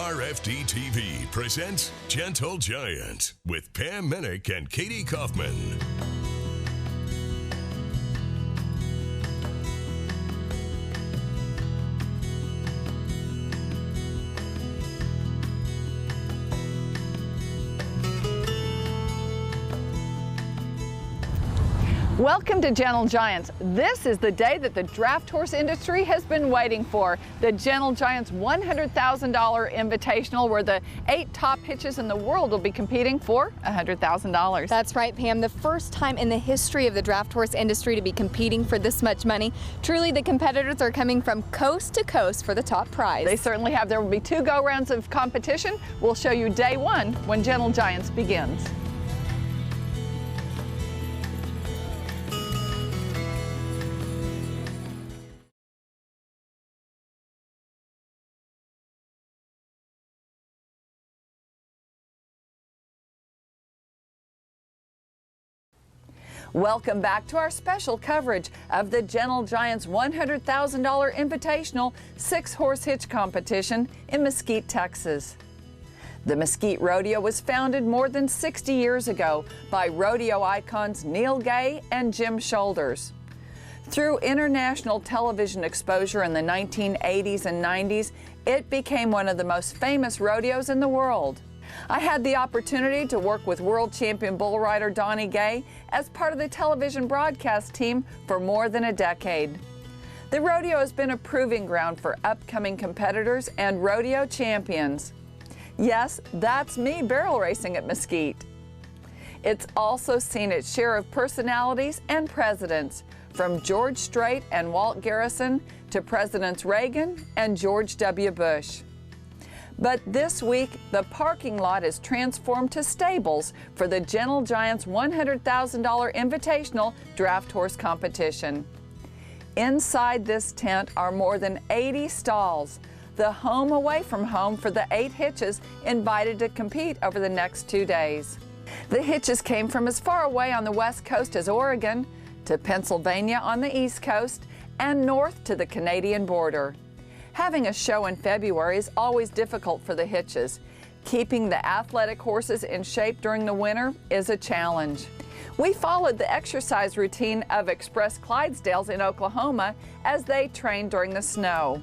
RFD TV presents Gentle Giant with Pam Minnick and Katie Kaufman. Welcome to Gentle Giants. This is the day that the draft horse industry has been waiting for. The Gentle Giants $100,000 Invitational, where the 8 top hitches in the world will be competing for $100,000. That's right, Pam. The first time in the history of the draft horse industry to be competing for this much money. Truly, the competitors are coming from coast to coast for the top prize. They certainly have. There will be 2 go-rounds of competition. We'll show you day 1 when Gentle Giants begins. Welcome back to our special coverage of the Gentle Giants $100,000 Invitational 6-horse hitch competition in Mesquite, Texas. The Mesquite Rodeo was founded more than 60 years ago by rodeo icons Neil Gay and Jim Shoulders. Through international television exposure in the 1980s and 90s, it became one of the most famous rodeos in the world. I had the opportunity to work with world champion bull rider Donnie Gay as part of the television broadcast team for more than a decade. The rodeo has been a proving ground for upcoming competitors and rodeo champions. Yes, that's me barrel racing at Mesquite. It's also seen its share of personalities and presidents, from George Strait and Walt Garrison to Presidents Reagan and George W. Bush. But this week, the parking lot is transformed to stables for the Gentle Giants $100,000 Invitational Draft Horse Competition. Inside this tent are more than 80 stalls, the home away from home for the 8 hitches invited to compete over the next 2 days. The hitches came from as far away on the west coast as Oregon, to Pennsylvania on the east coast, and north to the Canadian border. Having a show in February is always difficult for the hitches. Keeping the athletic horses in shape during the winter is a challenge. We followed the exercise routine of Express Clydesdales in Oklahoma as they trained during the snow.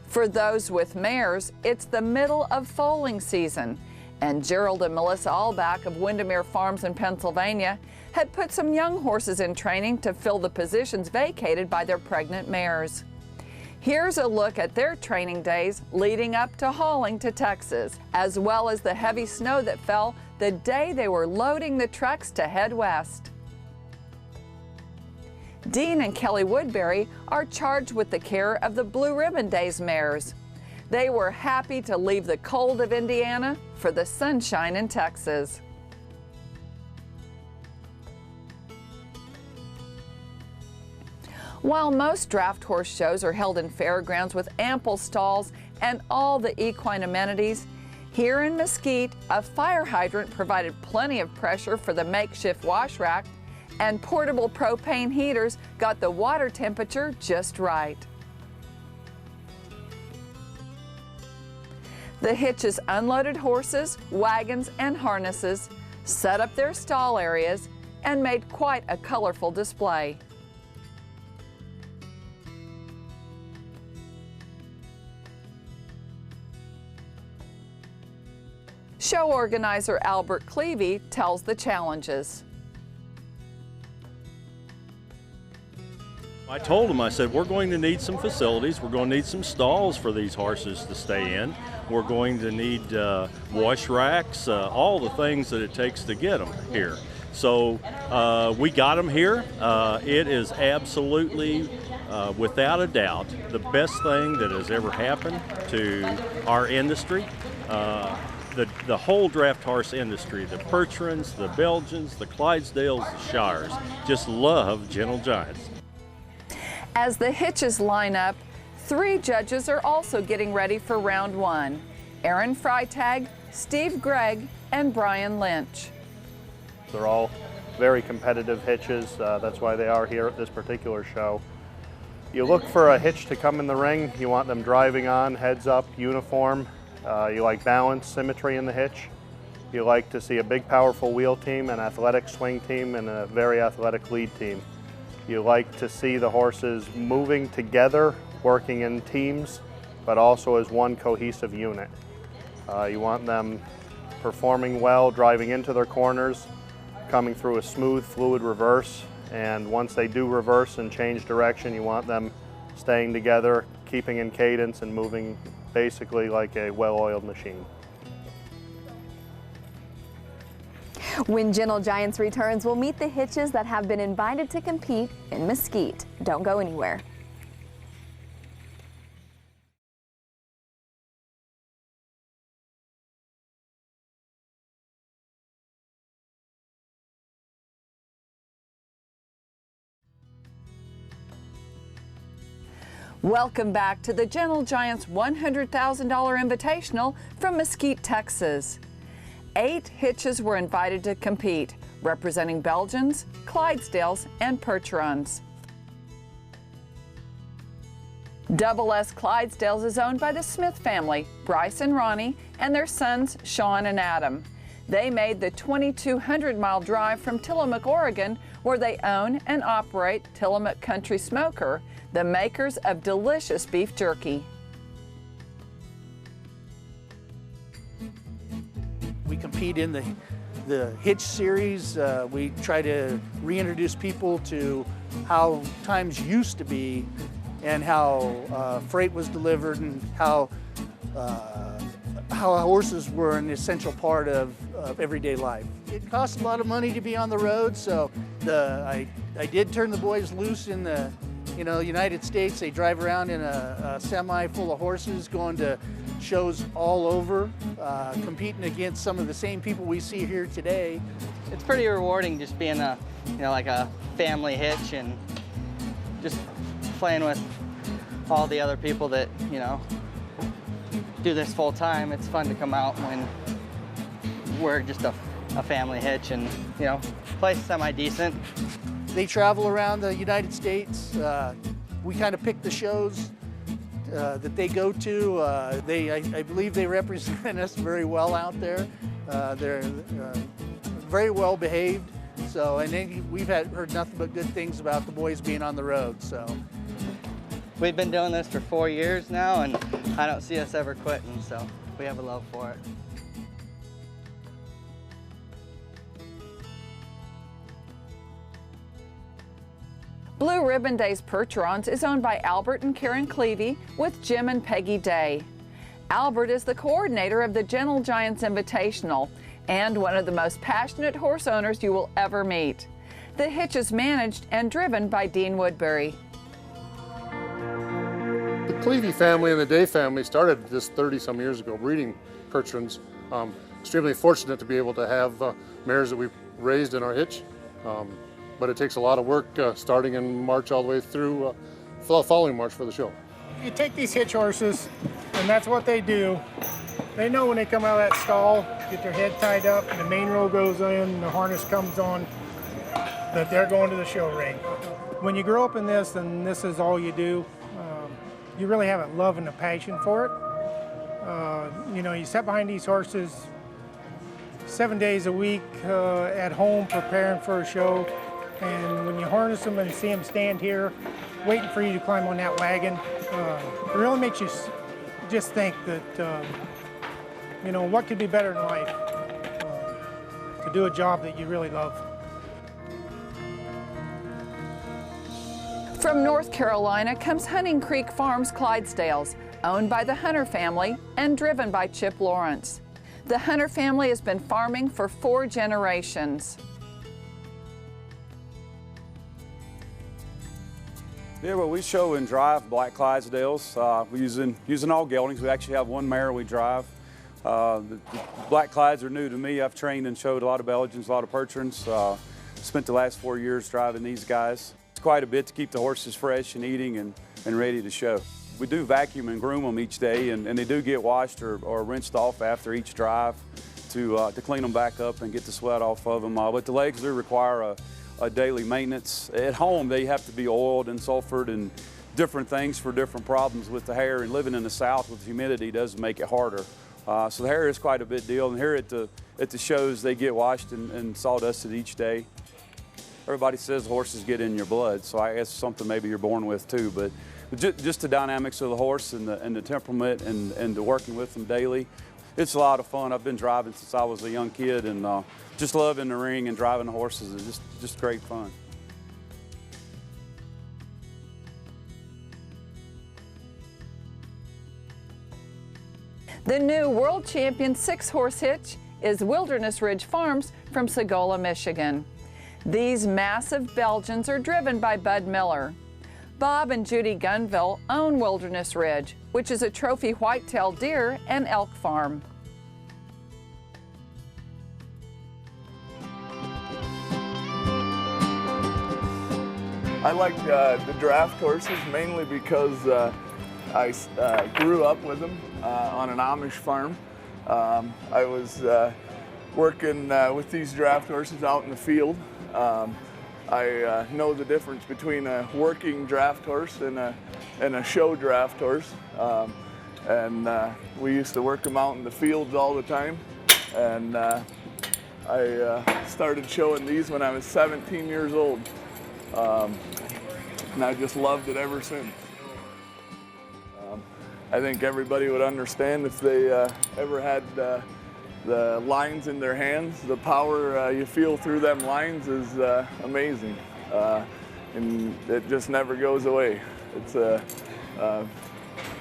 For those with mares, it's the middle of foaling season, and Gerald and Melissa Allback of Windermere Farms in Pennsylvania had put some young horses in training to fill the positions vacated by their pregnant mares. Here's a look at their training days leading up to hauling to Texas, as well as the heavy snow that fell the day they were loading the trucks to head west. Dean and Kelly Woodbury are charged with the care of the Blue Ribbon Days mares. They were happy to leave the cold of Indiana for the sunshine in Texas. While most draft horse shows are held in fairgrounds with ample stalls and all the equine amenities, here in Mesquite, a fire hydrant provided plenty of pressure for the makeshift wash rack, and portable propane heaters got the water temperature just right. The hitches unloaded horses, wagons, and harnesses, set up their stall areas, and made quite a colorful display. Show organizer Albert Clevey tells the challenges. I told him, I said, we're going to need some facilities. We're going to need some stalls for these horses to stay in. We're going to need wash racks, all the things that it takes to get them here. So we got them here. It is absolutely, without a doubt, the best thing that has ever happened to our industry. The whole draft horse industry, the Percherons, the Belgians, the Clydesdales, the Shires, just love Gentle Giants. As the hitches line up, 3 judges are also getting ready for round 1. Aaron Freitag, Steve Gregg, and Brian Lynch. They're all very competitive hitches. That's why they are here at this particular show. You look for a hitch to come in the ring. You want them driving on, heads up, uniform, You like balance, symmetry in the hitch. You like to see a big, powerful wheel team, an athletic swing team, and a very athletic lead team. You like to see the horses moving together, working in teams, but also as one cohesive unit. You want them performing well, driving into their corners, coming through a smooth, fluid reverse, and once they do reverse and change direction, you want them staying together, keeping in cadence, and moving basically like a well-oiled machine. When Gentle Giants returns, we'll meet the hitches that have been invited to compete in Mesquite. Don't go anywhere. Welcome back to the Gentle Giants $100,000 Invitational from Mesquite, Texas. 8 hitches were invited to compete, representing Belgians, Clydesdales, and Percherons. Double S Clydesdales is owned by the Smith family, Bryce and Ronnie, and their sons, Sean and Adam. They made the 2,200-mile drive from Tillamook, Oregon, where they own and operate Tillamook Country Smoker, the makers of delicious beef jerky. We compete in the Hitch series. We try to reintroduce people to how times used to be and how freight was delivered and how horses were an essential part of everyday life. It costs a lot of money to be on the road, so I did turn the boys loose in the United States. They drive around in a semi full of horses, going to shows all over, competing against some of the same people we see here today. It's pretty rewarding just being like a family hitch and just playing with all the other people that, do this full time. It's fun to come out when we're just a family hitch and, play semi-decent. They travel around the United States. We kind of pick the shows that they go to. I believe they represent us very well out there. They're very well behaved. So, and then we've heard nothing but good things about the boys being on the road. So, we've been doing this for 4 years now, and I don't see us ever quitting. So, we have a love for it. Blue Ribbon Days Percherons is owned by Albert and Karen Clevey with Jim and Peggy Day. Albert is the coordinator of the Gentle Giants Invitational and one of the most passionate horse owners you will ever meet. The hitch is managed and driven by Dean Woodbury. The Clevey family and the Day family started this 30-some years ago, breeding Percherons. Extremely fortunate to be able to have mares that we've raised in our hitch. But it takes a lot of work starting in March all the way through following March for the show. You take these hitch horses, and that's what they do. They know when they come out of that stall, get their head tied up, and the main row goes in, the harness comes on, that they're going to the show ring. When you grow up in this and this is all you do, you really have a love and a passion for it. You sit behind these horses 7 days a week at home preparing for a show. And when you harness them and see them stand here, waiting for you to climb on that wagon, it really makes you just think that, what could be better in life to do a job that you really love. From North Carolina comes Hunting Creek Farms Clydesdales, owned by the Hunter family and driven by Chip Lawrence. The Hunter family has been farming for 4 generations. Yeah, well, we show and drive black Clydesdales. We're using all geldings. We actually have one mare we drive. The black Clydes are new to me. I've trained and showed a lot of Belgians, a lot of Percherons. Spent the last 4 years driving these guys. It's quite a bit to keep the horses fresh and eating and ready to show. We do vacuum and groom them each day, and they do get washed or rinsed off after each drive to clean them back up and get the sweat off of them. But the legs do require a daily maintenance. At home, they have to be oiled and sulfured and different things for different problems with the hair, and living in the South with humidity does make it harder So the hair is quite a big deal. And here at the shows, they get washed and sawdusted each day. Everybody says horses get in your blood, so I guess it's something maybe you're born with too. But just the dynamics of the horse and the temperament and the working with them daily, it's a lot of fun. I've been driving since I was a young kid, and just loving the ring and driving the horses is just great fun. The new world champion 6-horse hitch is Wilderness Ridge Farms from Sagola, Michigan. These massive Belgians are driven by Bud Miller. Bob and Judy Gunville own Wilderness Ridge, which is a trophy whitetail deer and elk farm. I like the draft horses mainly because I grew up with them on an Amish farm. I was working with these draft horses out in the field. I know the difference between a working draft horse and a show draft horse. We used to work them out in the fields all the time. And I started showing these when I was 17 years old. And I just loved it ever since. I think everybody would understand if they ever had the lines in their hands. The power you feel through them lines is amazing, and it just never goes away. It's a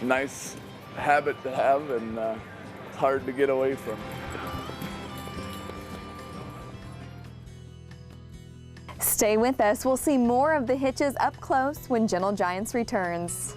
nice habit to have, and it's hard to get away from. Stay with us. We'll see more of the hitches up close when Gentle Giants returns.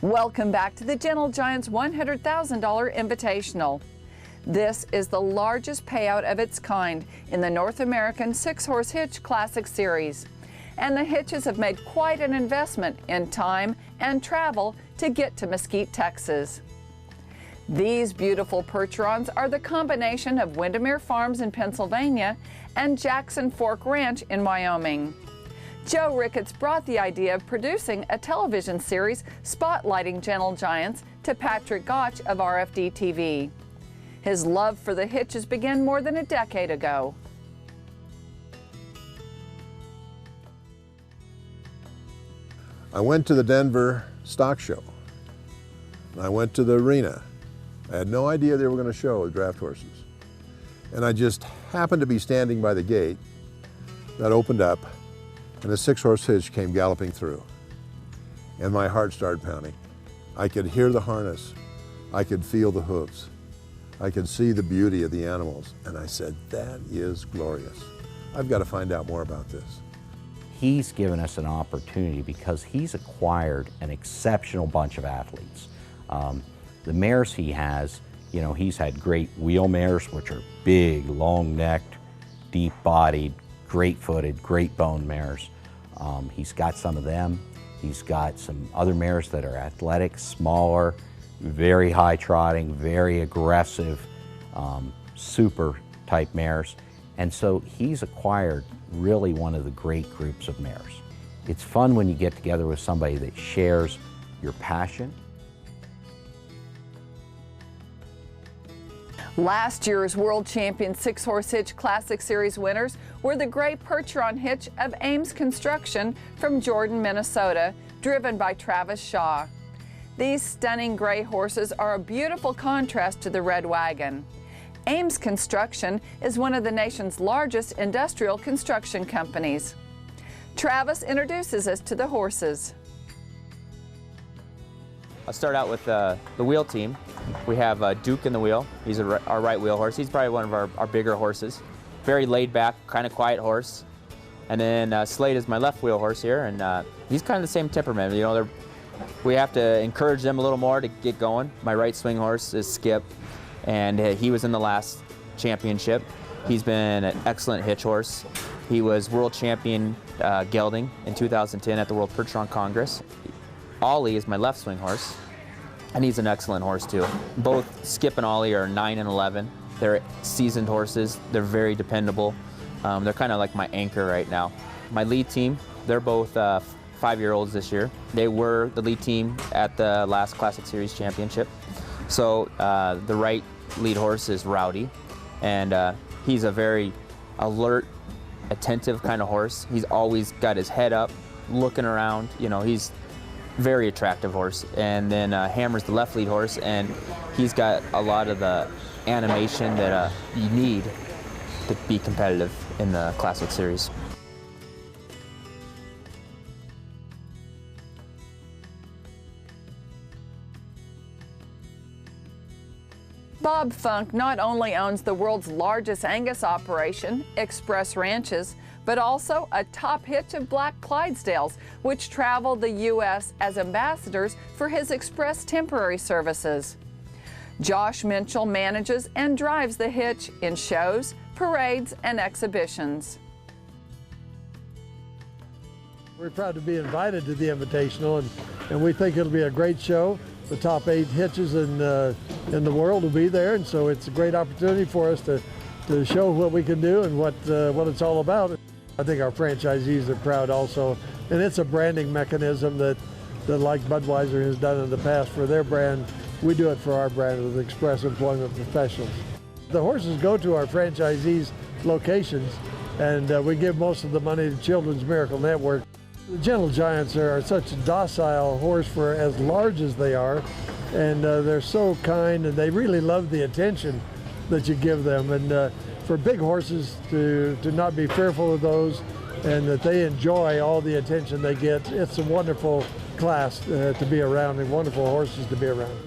Welcome back to the Gentle Giants $100,000 Invitational. This is the largest payout of its kind in the North American 6-horse hitch Classic Series. And the hitches have made quite an investment in time and travel to get to Mesquite, Texas. These beautiful Percherons are the combination of Windermere Farms in Pennsylvania and Jackson Fork Ranch in Wyoming. Joe Ricketts brought the idea of producing a television series spotlighting Gentle Giants to Patrick Gotch of RFD TV. His love for the hitches began more than a decade ago. I went to the Denver stock show. I went to the arena. I had no idea they were going to show draft horses. And I just happened to be standing by the gate that opened up, and a 6-horse hitch came galloping through. And my heart started pounding. I could hear the harness. I could feel the hooves. I could see the beauty of the animals. And I said, that is glorious. I've got to find out more about this. He's given us an opportunity because he's acquired an exceptional bunch of athletes. The mares he has, you know, he's had great wheel mares, which are big, long-necked, deep-bodied, great-footed, great-boned mares. He's got some of them. He's got some other mares that are athletic, smaller, very high-trotting, very aggressive, super-type mares. And so he's acquired really one of the great groups of mares. It's fun when you get together with somebody that shares your passion. Last year's world champion 6-horse hitch Classic Series winners were the gray Percheron hitch of Ames Construction from Jordan, Minnesota, driven by Travis Shaw. These stunning gray horses are a beautiful contrast to the red wagon. Ames Construction is one of the nation's largest industrial construction companies. Travis introduces us to the horses. I'll start out with the wheel team. We have Duke in the wheel. He's our right wheel horse. He's probably one of our bigger horses. Very laid back, kind of quiet horse. And then Slade is my left wheel horse here, and he's kind of the same temperament. You know, we have to encourage them a little more to get going. My right swing horse is Skip, and he was in the last championship. He's been an excellent hitch horse. He was world champion gelding in 2010 at the World Percheron Congress. Ollie is my left swing horse. and he's an excellent horse too. Both Skip and Ollie are 9 and 11. They're seasoned horses. They're very dependable. They're kind of like my anchor right now. My lead team, they're both 5-year-olds this year. They were the lead team at the last Classic Series Championship. So the right lead horse is Rowdy, and he's a very alert, attentive kind of horse. He's always got his head up, looking around. You know, he's very attractive horse. And then Hammer's the left lead horse, and he's got a lot of the animation that you need to be competitive in the Classic Series. Bob Funk not only owns the world's largest Angus operation, Express Ranches, but also a top hitch of Black Clydesdales, which travel the U.S. as ambassadors for his Express temporary services. Josh Minchell manages and drives the hitch in shows, parades, and exhibitions. We're proud to be invited to the Invitational, and we think it'll be a great show. The top 8 hitches in the world will be there, and so it's a great opportunity for us to show what we can do and what it's all about. I think our franchisees are proud also, and it's a branding mechanism that like Budweiser has done in the past for their brand, we do it for our brand with Express Employment Professionals. The horses go to our franchisees' locations, and we give most of the money to Children's Miracle Network. The Gentle Giants are such a docile horse for as large as they are, and they're so kind, and they really love the attention that you give them. And for big horses to not be fearful of those, and that they enjoy all the attention they get, it's a wonderful class to be around, and wonderful horses to be around.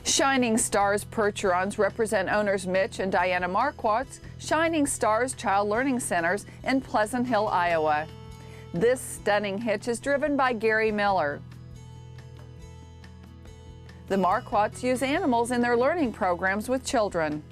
Shining Stars Percherons represent owners Mitch and Diana Marquardt's Shining Stars Child Learning Centers in Pleasant Hill, Iowa. This stunning hitch is driven by Gary Miller. The Marquardts use animals in their learning programs with children.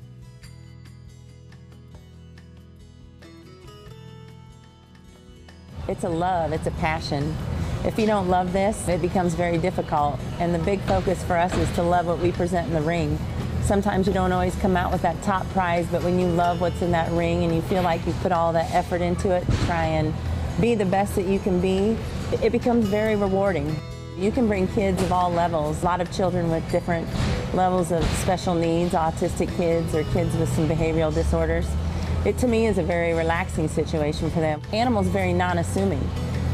It's a love, it's a passion. If you don't love this, it becomes very difficult. And the big focus for us is to love what we present in the ring. Sometimes you don't always come out with that top prize, but when you love what's in that ring and you feel like you've put all that effort into it to try and be the best that you can be, it becomes very rewarding. You can bring kids of all levels, a lot of children with different levels of special needs, autistic kids or kids with some behavioral disorders. It, to me, is a very relaxing situation for them. Animals are very non-assuming.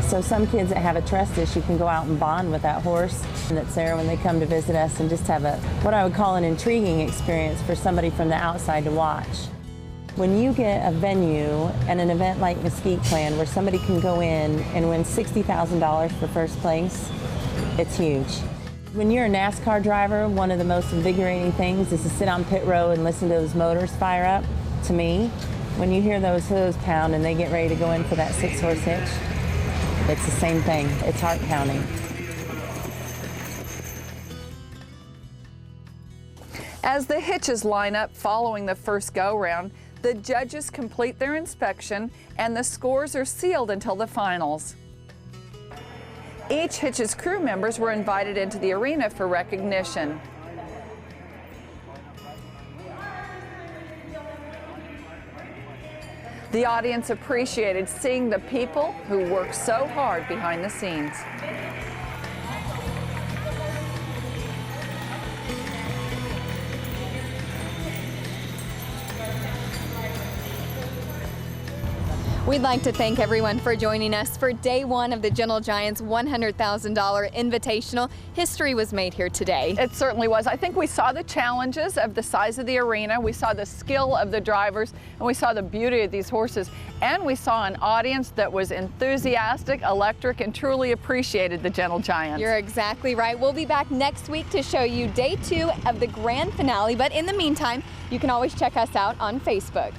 So some kids that have a trust issue can go out and bond with that horse that's there when they come to visit us, and just have what I would call an intriguing experience for somebody from the outside to watch. When you get a venue and an event like Mesquite Plan where somebody can go in and win $60,000 for first place, it's huge. When you're a NASCAR driver, one of the most invigorating things is to sit on pit row and listen to those motors fire up. To me, when you hear those hooves pound and they get ready to go in for that 6-horse hitch, it's the same thing. It's heart pounding. As the hitches line up following the first go-round, the judges complete their inspection and the scores are sealed until the finals. Each hitch's crew members were invited into the arena for recognition. The audience appreciated seeing the people who work so hard behind the scenes. We'd like to thank everyone for joining us for day 1 of the Gentle Giants $100,000 Invitational. History was made here today. It certainly was. I think we saw the challenges of the size of the arena, we saw the skill of the drivers, and we saw the beauty of these horses. And we saw an audience that was enthusiastic, electric, and truly appreciated the Gentle Giants. You're exactly right. We'll be back next week to show you day 2 of the grand finale. But in the meantime, you can always check us out on Facebook.